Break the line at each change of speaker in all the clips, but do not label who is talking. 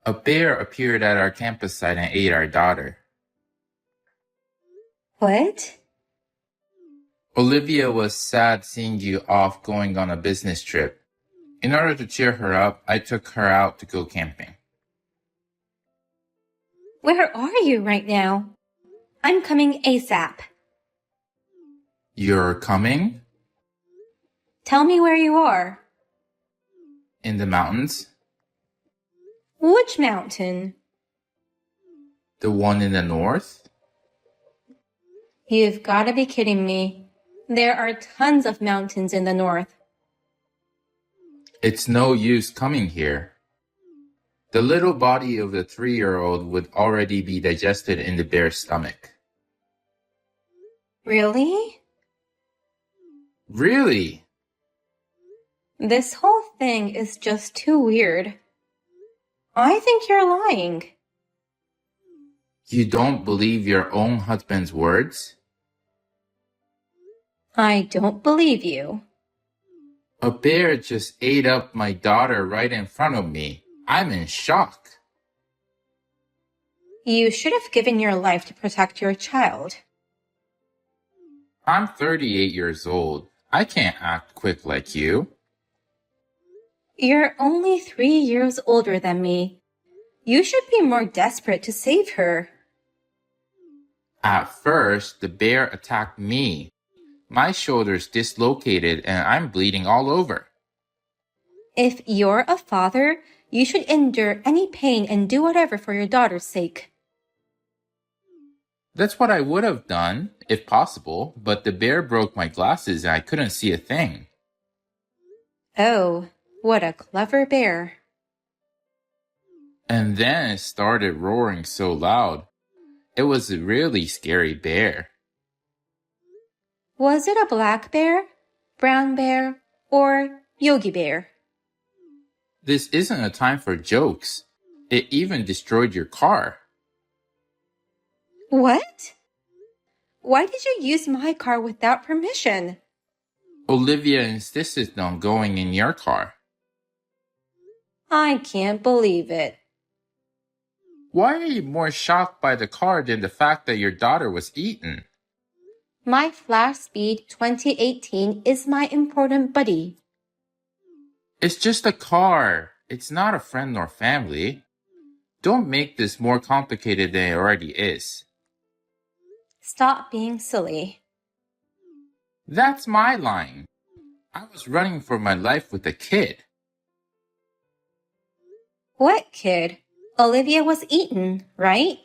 A bear appeared at our campus site and ate our daughter.
What?
Olivia was sad seeing you off going on a business trip. In order to cheer her up, I took her out to go camping.
Where are you right now? I'm coming ASAP.
You're coming?
Tell me where you are.
In the mountains?
Which mountain?
The one in the north?
You've got to be kidding me. There are tons of mountains in the north.
It's no use coming here. The little body of the 3-year-old would already be digested in the bear's stomach.
Really?
Really?
This whole thing is just too weird. I think you're lying.
You don't believe your own husband's words?
I don't believe you.
A bear just ate up my daughter right in front of me. I'm in shock.
You should have given your life to protect your child.
I'm 38 years old. I can't act quick like you.
You're only 3 years older than me. You should be more desperate to save her.
At first, the bear attacked me. My shoulder's dislocated and I'm bleeding all over.
If you're a father, you should endure any pain and do whatever for your daughter's sake.
That's what I would have done, if possible, but the bear broke my glasses and I couldn't see a thing.
Oh, what a clever bear.
And then it started roaring so loud. It was a really scary bear.
Was it a black bear, brown bear, or Yogi Bear?
This isn't a time for jokes. It even destroyed your car.
What? Why did you use my car without permission?
Olivia insisted on going in your car.
I can't believe it.
Why are you more shocked by the car than the fact that your daughter was eaten?
My Flash Speed 2018 is my important buddy.
It's just a car. It's not a friend nor family. Don't make this more complicated than it already is.
Stop being silly.
That's my line. I was running for my life with a kid.
What kid? Olivia was eaten, right?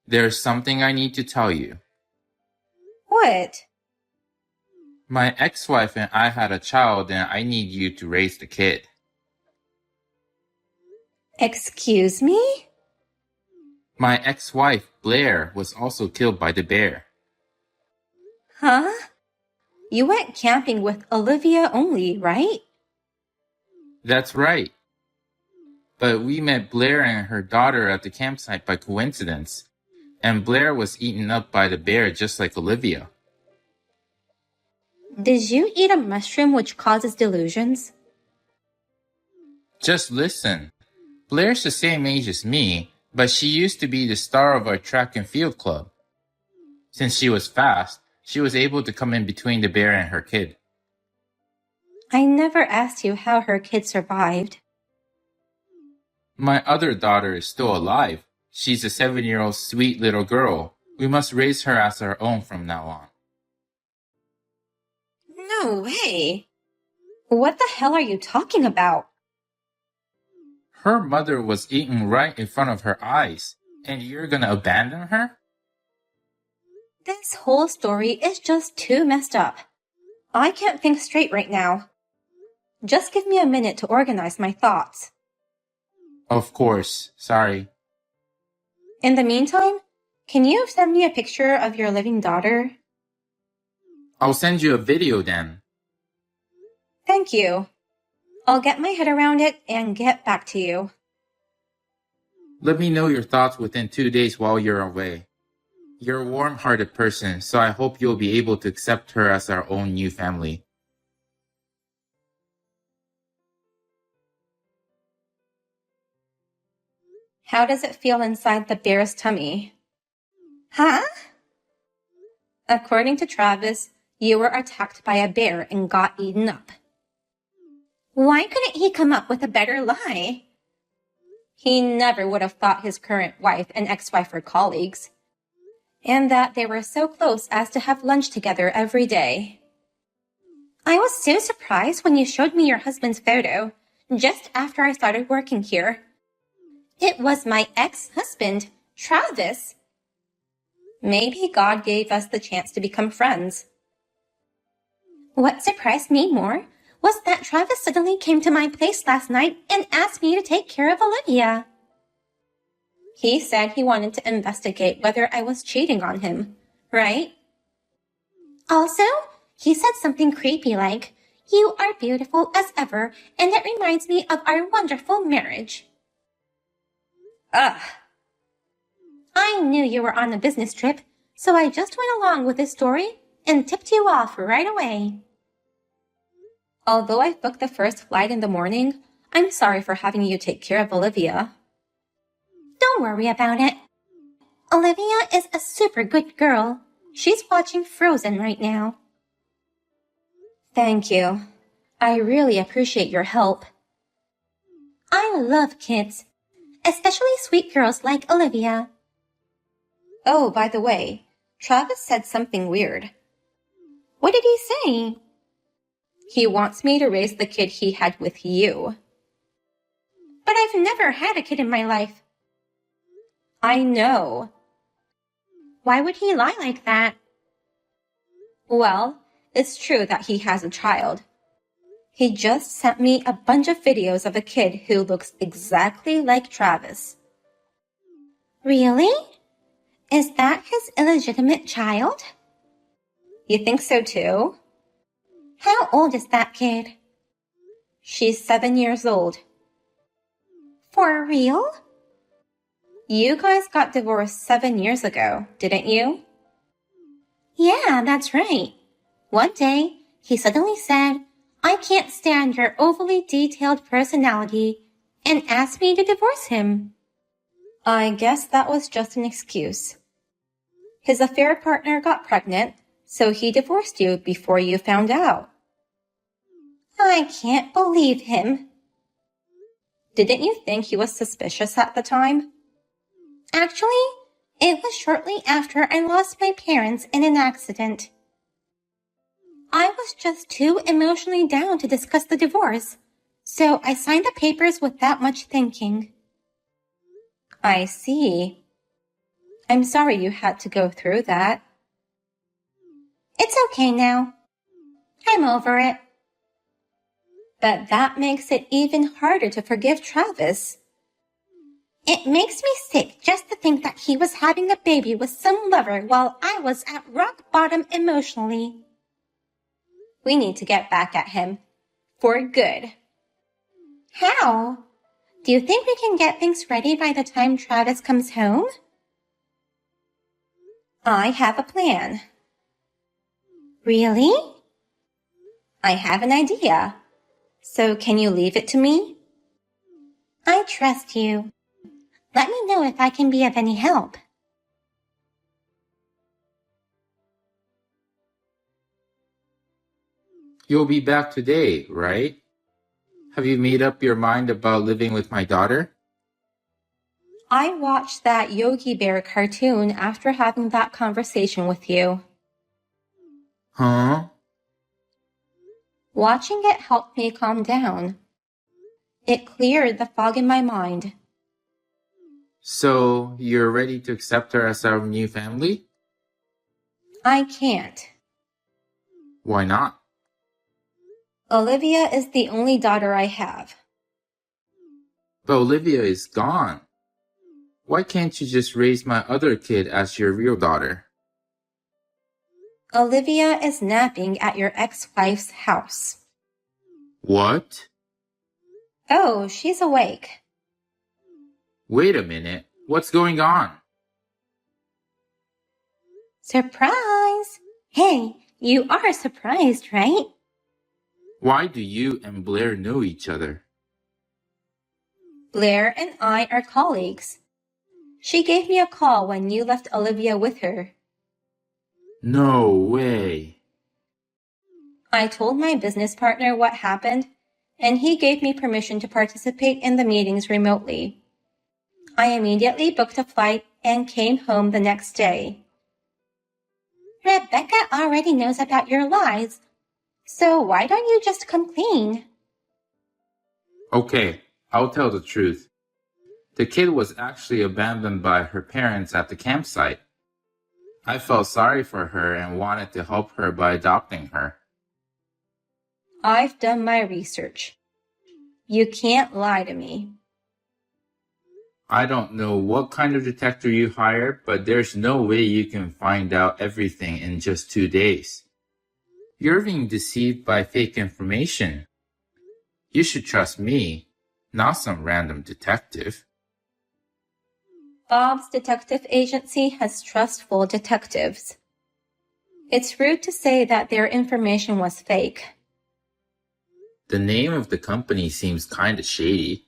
There's something I need to tell you.
What?
My ex-wife and I had a child and I need you to raise the kid.
Excuse me?
My ex-wife, Blair, was also killed by the bear.
Huh? You went camping with Olivia only, right?
That's right. But we met Blair and her daughter at the campsite by coincidence, and Blair was eaten up by the bear just like Olivia.
Did you eat a mushroom which causes delusions?
Just listen. Blair's the same age as me, but she used to be the star of our track and field club. Since she was fast, she was able to come in between the bear and her kid.
I never asked you how her kid survived.
My other daughter is still alive. She's a 7-year-old sweet little girl. We must raise her as our own from now on.
No way. What the hell are you talking about?
Her mother was eaten right in front of her eyes, and you're gonna abandon her?
This whole story is just too messed up. I can't think straight right now. Just give me a minute to organize my thoughts.
Of course. Sorry.
In the meantime, can you send me a picture of your living daughter?
I'll send you a video then.
Thank you. I'll get my head around it and get back to you.
Let me know your thoughts within 2 days while you're away. You're a warm-hearted person, so I hope you'll be able to accept her as our own new family.
How does it feel inside the bear's tummy? Huh? According to Travis, you were attacked by a bear and got eaten up. Why couldn't he come up with a better lie? He never would have thought his current wife and ex-wife were colleagues, and that they were so close as to have lunch together every day. I was so surprised when you showed me your husband's photo, just after I started working here. It was my ex-husband, Travis. Maybe God gave us the chance to become friends. What surprised me more was that Travis suddenly came to my place last night and asked me to take care of Olivia. He said he wanted to investigate whether I was cheating on him, right? Also, he said something creepy like, "You are beautiful as ever, and it reminds me of our wonderful marriage." Ugh. I knew you were on a business trip, so I just went along with this story and tipped you off right away. Although I booked the first flight in the morning, I'm sorry for having you take care of Olivia. Don't worry about it. Olivia is a super good girl. She's watching Frozen right now. Thank you. I really appreciate your help. I love kids, especially sweet girls like Olivia. Oh, by the way, Travis said something weird. What did he say? He wants me to raise the kid he had with you. But I've never had a kid in my life. I know. Why would he lie like that? Well, it's true that he has a child. He just sent me a bunch of videos of a kid who looks exactly like Travis. Really? Is that his illegitimate child? You think so too? How old is that kid? She's 7 years old. For real? You guys got divorced 7 years ago, didn't you? Yeah, that's right. One day, he suddenly said, "I can't stand your overly detailed personality," and asked me to divorce him. I guess that was just an excuse. His affair partner got pregnant, so he divorced you before you found out. I can't believe him. Didn't you think he was suspicious at the time? Actually, it was shortly after I lost my parents in an accident. I was just too emotionally down to discuss the divorce, so I signed the papers without much thinking. I see. I'm sorry you had to go through that. It's okay now. I'm over it. But that makes it even harder to forgive Travis. It makes me sick just to think that he was having a baby with some lover while I was at rock bottom emotionally. We need to get back at him. For good. How? Do you think we can get things ready by the time Travis comes home? I have a plan. Really? I have an idea. So can you leave it to me? I trust you. Let me know if I can be of any help.
You'll be back today, right? Have you made up your mind about living with my daughter?
I watched that Yogi Bear cartoon after having that conversation with you.
Huh?
Watching it helped me calm down. It cleared the fog in my mind.
So, you're ready to accept her as our new family?
I can't.
Why not?
Olivia is the only daughter I have.
But Olivia is gone. Why can't you just raise my other kid as your real daughter?
Olivia is napping at your ex-wife's house.
What?
Oh, she's awake.
Wait a minute. What's going on?
Surprise! Hey, you are surprised, right?
Why do you and Blair know each other?
Blair and I are colleagues. She gave me a call when you left Olivia with her.
No way.
I told my business partner what happened, and he gave me permission to participate in the meetings remotely. I immediately booked a flight and came home the next day. Rebecca already knows about your lies, so why don't you just come clean?
Okay, I'll tell the truth. The kid was actually abandoned by her parents at the campsite. I felt sorry for her and wanted to help her by adopting her.
I've done my research. You can't lie to me.
I don't know what kind of detective you hired, but there's no way you can find out everything in just 2 days. You're being deceived by fake information. You should trust me, not some random detective.
Bob's detective agency has trustful detectives. It's rude to say that their information was fake.
The name of the company seems kinda shady.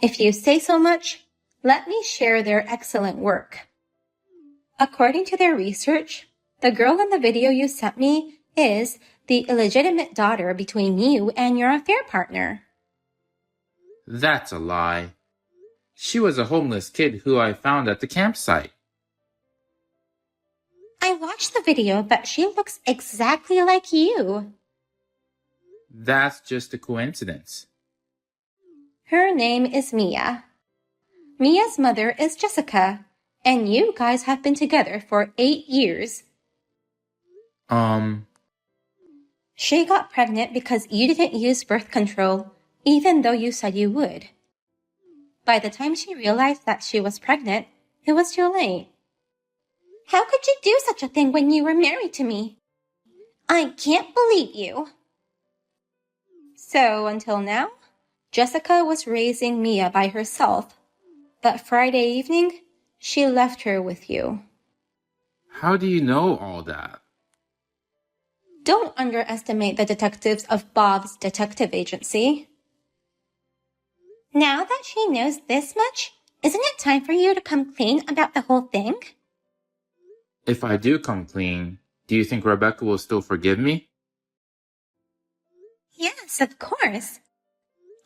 If you say so much, let me share their excellent work. According to their research, the girl in the video you sent me is the illegitimate daughter between you and your affair partner.
That's a lie. She was a homeless kid who I found at the campsite.
I watched the video, but she looks exactly like you.
That's just a coincidence.
Her name is Mia. Mia's mother is Jessica, and you guys have been together for 8 years. She got pregnant because you didn't use birth control, even though you said you would. By the time she realized that she was pregnant, it was too late. How could you do such a thing when you were married to me? I can't believe you. So until now, Jessica was raising Mia by herself, but Friday evening, she left her with you.
How do you know all that?
Don't underestimate the detectives of Bob's detective agency. Now that she knows this much, isn't it time for you to come clean about the whole thing?
If I do come clean, do you think Rebecca will still forgive me?
Yes, of course.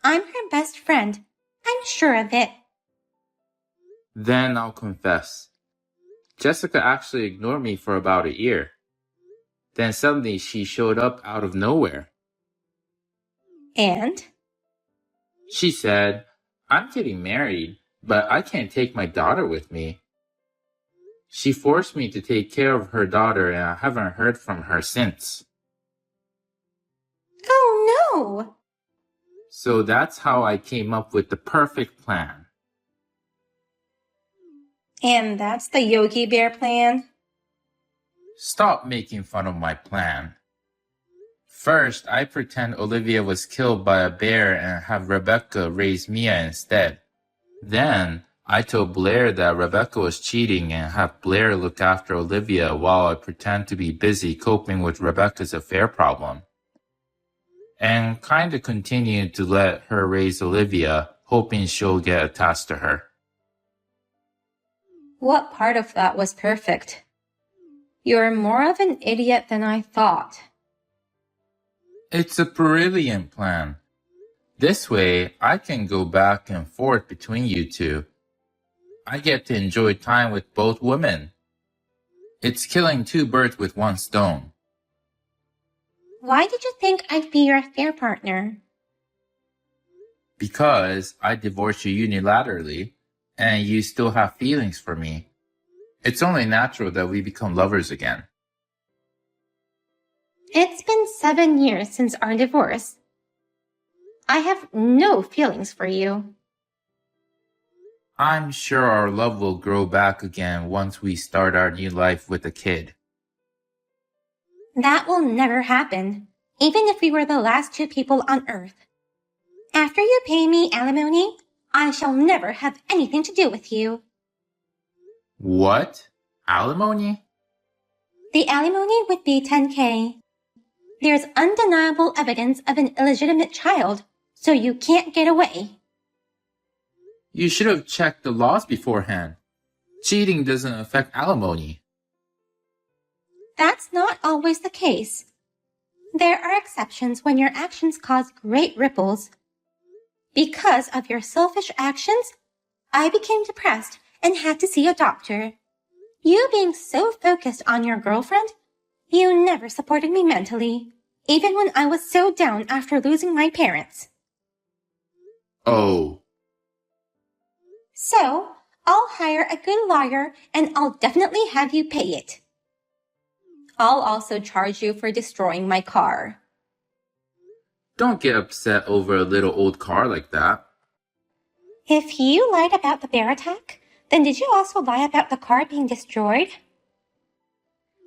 I'm her best friend. I'm sure of it.
Then I'll confess. Jessica actually ignored me for about a year. Then suddenly she showed up out of nowhere.
And?
She said, I'm getting married, but I can't take my daughter with me. She forced me to take care of her daughter and I haven't heard from her since.
Oh no!
So that's how I came up with the perfect plan.
And that's the Yogi Bear plan?
Stop making fun of my plan. First, I pretend Olivia was killed by a bear and have Rebecca raise Mia instead. Then, I told Blair that Rebecca was cheating and have Blair look after Olivia while I pretend to be busy coping with Rebecca's affair problem. And kinda continued to let her raise Olivia, hoping she'll get attached to her.
What part of that was perfect? You're more of an idiot than I thought.
It's a brilliant plan. This way, I can go back and forth between you two. I get to enjoy time with both women. It's killing 2 birds with 1 stone.
Why did you think I'd be your affair partner?
Because I divorced you unilaterally, and you still have feelings for me. It's only natural that we become lovers again.
It's been 7 years since our divorce. I have no feelings for you.
I'm sure our love will grow back again once we start our new life with a kid.
That will never happen, even if we were the last 2 people on Earth. After you pay me alimony, I shall never have anything to do with you.
What? Alimony?
The alimony would be $10,000. There's undeniable evidence of an illegitimate child, so you can't get away.
You should have checked the laws beforehand. Cheating doesn't affect alimony.
That's not always the case. There are exceptions when your actions cause great ripples. Because of your selfish actions, I became depressed and had to see a doctor. You being so focused on your girlfriend, you never supported me mentally, even when I was so down after losing my parents.
Oh.
So, I'll hire a good lawyer and I'll definitely have you pay it. I'll also charge you for destroying my car.
Don't get upset over a little old car like that.
If you lied about the bear attack, then did you also lie about the car being destroyed?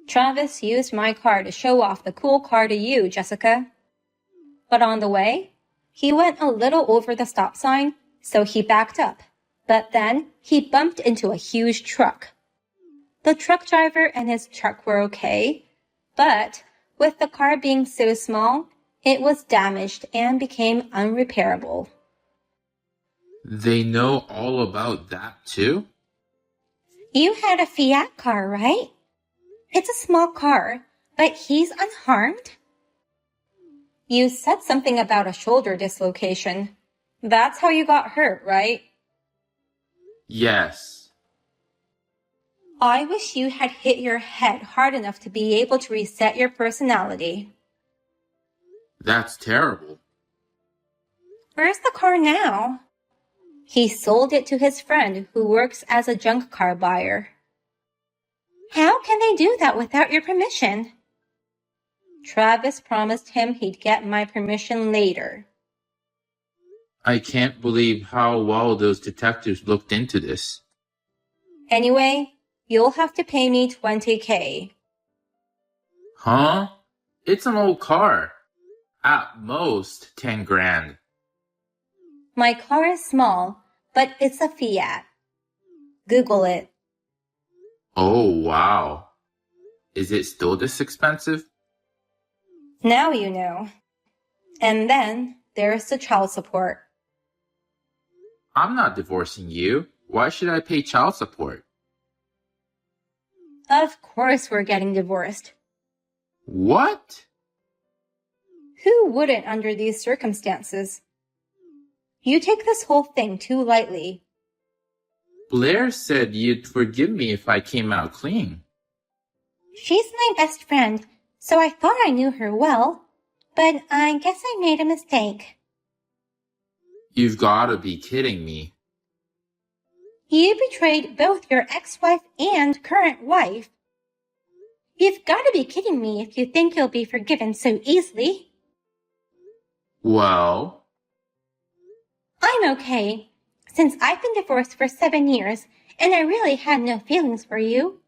Travis used my car to show off the cool car to you, Jessica. But on the way, he went a little over the stop sign, so he backed up. But then he bumped into a huge truck. The truck driver and his truck were okay, but with the car being so small, it was damaged and became unrepairable.
They know all about that too?
You had a Fiat car, right? It's a small car, but he's unharmed? You said something about a shoulder dislocation. That's how you got hurt, right?
Yes.
I wish you had hit your head hard enough to be able to reset your personality.
That's terrible.
Where's the car now? He sold it to his friend who works as a junk car buyer. How can they do that without your permission? Travis promised him he'd get my permission later.
I can't believe how well those detectives looked into this.
Anyway, you'll have to pay me $20,000.
Huh? It's an old car. At most, 10 grand.
My car is small, but it's a Fiat. Google it.
Oh, wow. Is it still this expensive?
Now you know. And then there's the child support.
I'm not divorcing you. Why should I pay child support?
Of course we're getting divorced.
What?
Who wouldn't under these circumstances? You take this whole thing too lightly.
Blair said you'd forgive me if I came out clean.
She's my best friend, so I thought I knew her well, but I guess I made a mistake.
You've gotta be kidding me.
You betrayed both your ex-wife and current wife. You've gotta be kidding me if you think you'll be forgiven so easily.
Well,
I'm okay, since I've been divorced for 7 years and I really had no feelings for you.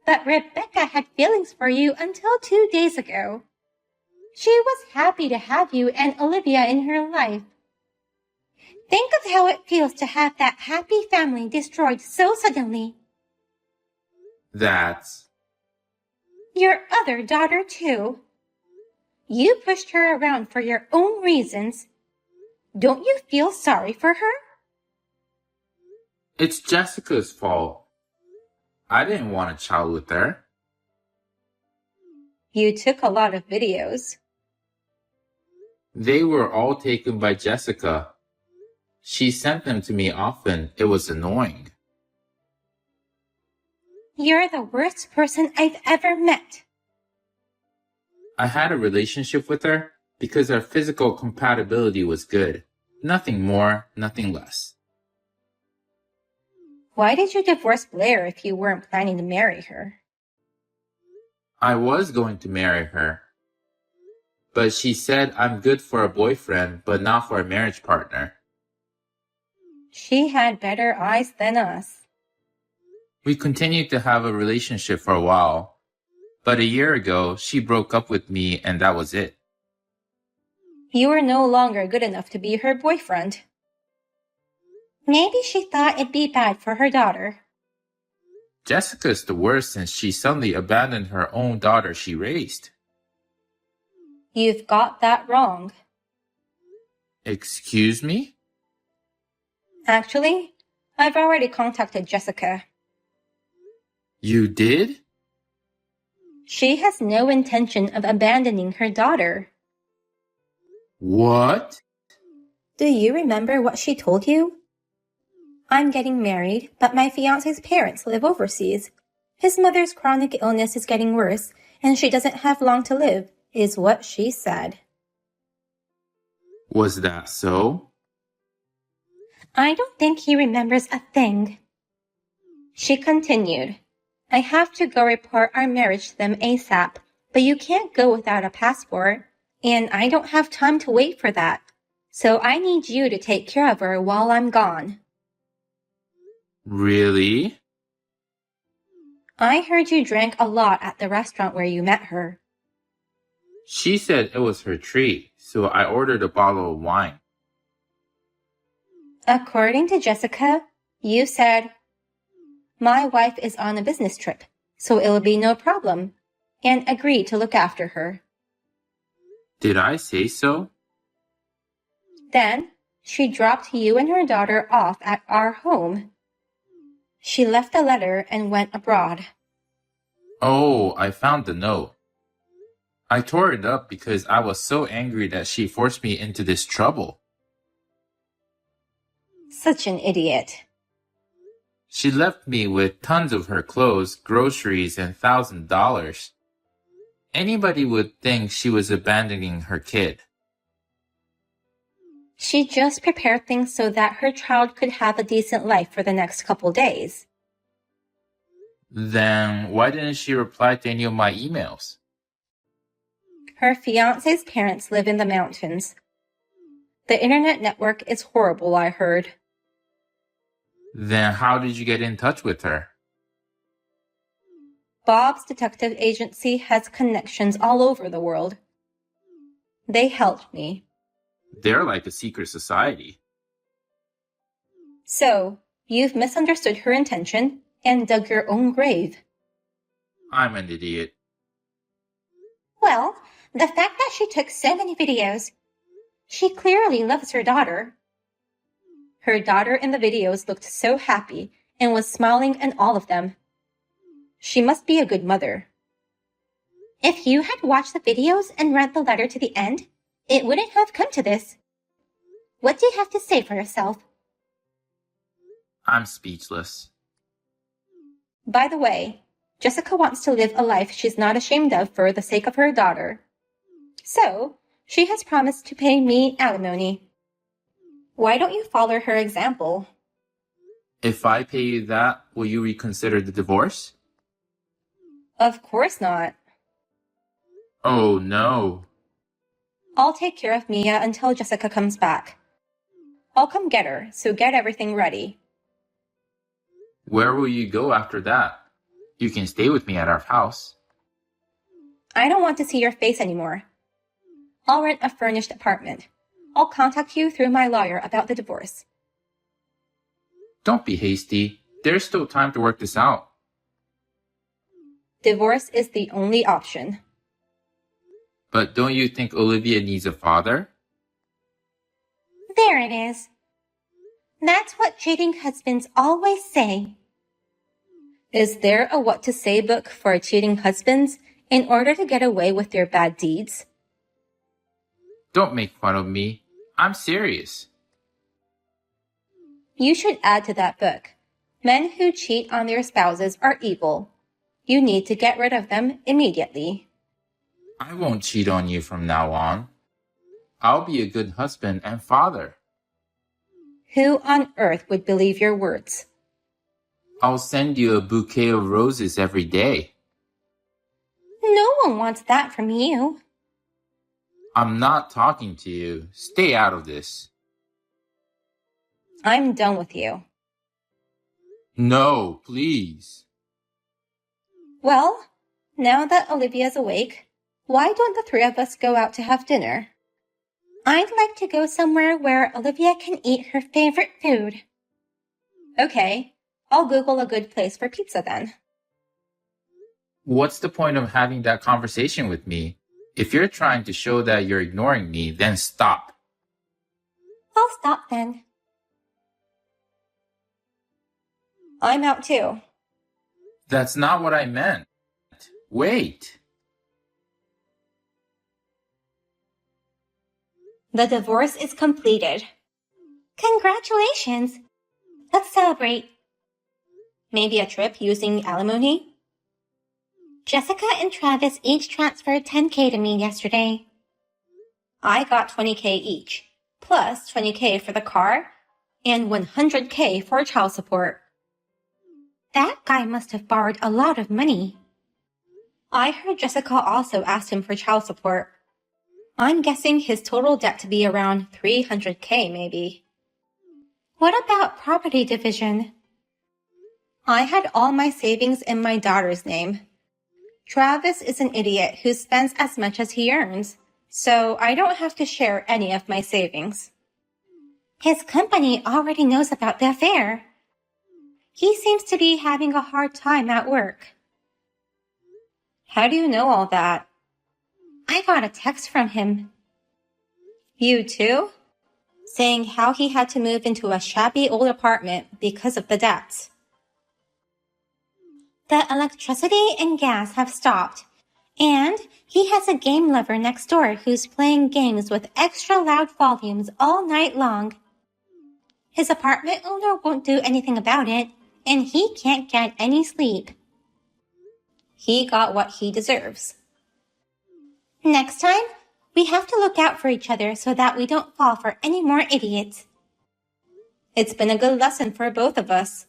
But Rebecca had feelings for you until 2 days ago. She was happy to have you and Olivia in her life. Think of how it feels to have that happy family destroyed so suddenly.
that's...
Your other daughter, too. You pushed her around for your own reasons. Don't you feel sorry for her?
It's Jessica's fault. I didn't want a child with her.
You took a lot of videos.
They were all taken by Jessica. She sent them to me often. It was annoying.
You're the worst person I've ever met.
I had a relationship with her because our physical compatibility was good. Nothing more, nothing less.
Why did you divorce Blair if you weren't planning to marry her?
I was going to marry her. But she said I'm good for a boyfriend, but not for a marriage partner.
She had better eyes than us.
We continued to have a relationship for a while. But a year ago, she broke up with me and that was it.
You were no longer good enough to be her boyfriend. Maybe she thought it'd be bad for her daughter.
Jessica's the worst since she suddenly abandoned her own daughter she raised.
You've got that wrong.
Excuse me?
Actually, I've already contacted Jessica.
You did?
She has no intention of abandoning her daughter.
What?
Do you remember what she told you? I'm getting married, but my fiancé's parents live overseas. His mother's chronic illness is getting worse, and she doesn't have long to live, is what she said.
Was that so?
I don't think he remembers a thing. She continued, I have to go report our marriage to them ASAP, but you can't go without a passport, and I don't have time to wait for that. So I need you to take care of her while I'm gone.
Really?
I heard you drank a lot at the restaurant where you met her.
She said it was her treat, so I ordered a bottle of wine.
According to Jessica, you said, my wife is on a business trip, so it'll be no problem, and agreed to look after her.
Did I say so?
Then, she dropped you and her daughter off at our home. She left a letter and went abroad.
Oh, I found the note. I tore it up because I was so angry that she forced me into this trouble.
Such an idiot.
She left me with tons of her clothes, groceries, and $1,000. Anybody would think she was abandoning her kid.
She just prepared things so that her child could have a decent life for the next couple days.
Then why didn't she reply to any of my emails?
Her fiancé's parents live in the mountains. The internet network is horrible, I heard.
Then how did you get in touch with her?
Bob's detective agency has connections all over the world. They helped me.
They're like a secret society.
So, you've misunderstood her intention and dug your own grave.
I'm an idiot.
Well, the fact that she took so many videos, she clearly loves her daughter. Her daughter in the videos looked so happy and was smiling in all of them. She must be a good mother. If you had watched the videos and read the letter to the end, it wouldn't have come to this. What do you have to say for yourself?
I'm speechless.
By the way, Jessica wants to live a life she's not ashamed of for the sake of her daughter. So, she has promised to pay me alimony. Why don't you follow her example?
If I pay you that, will you reconsider the divorce?
Of course not.
Oh no.
I'll take care of Mia until Jessica comes back. I'll come get her, so get everything ready.
Where will you go after that? You can stay with me at our house.
I don't want to see your face anymore. I'll rent a furnished apartment. I'll contact you through my lawyer about the divorce.
Don't be hasty. There's still time to work this out.
Divorce is the only option.
But don't you think Olivia needs a father?
There it is. That's what cheating husbands always say. Is there a what to say book for cheating husbands in order to get away with their bad deeds?
Don't make fun of me. I'm serious.
You should add to that book. Men who cheat on their spouses are evil. You need to get rid of them immediately.
I won't cheat on you from now on. I'll be a good husband and father.
Who on earth would believe your words?
I'll send you a bouquet of roses every day.
No one wants that from you.
I'm not talking to you. Stay out of this.
I'm done with you.
No, please.
Well, now that Olivia's awake, why don't the three of us go out to have dinner? I'd like to go somewhere where Olivia can eat her favorite food. Okay, I'll Google a good place for pizza then.
What's the point of having that conversation with me? If you're trying to show that you're ignoring me, then stop.
I'll stop then. I'm out too.
That's not what I meant. Wait.
The divorce is completed. Congratulations! Let's celebrate. Maybe a trip using alimony? Jessica and Travis each transferred $10K to me yesterday. I got $20K each, plus $20K for the car, and $100K for child support. That guy must have borrowed a lot of money. I heard Jessica also asked him for child support. I'm guessing his total debt to be around $300K maybe. What about property division? I had all my savings in my daughter's name. Travis is an idiot who spends as much as he earns, so I don't have to share any of my savings. His company already knows about the affair. He seems to be having a hard time at work. How do you know all that? I got a text from him. You too? Saying how he had to move into a shabby old apartment because of the debts. The electricity and gas have stopped, and he has a game lover next door who's playing games with extra loud volumes all night long. His apartment owner won't do anything about it, and he can't get any sleep. He got what he deserves. Next time, we have to look out for each other so that we don't fall for any more idiots. It's been a good lesson for both of us.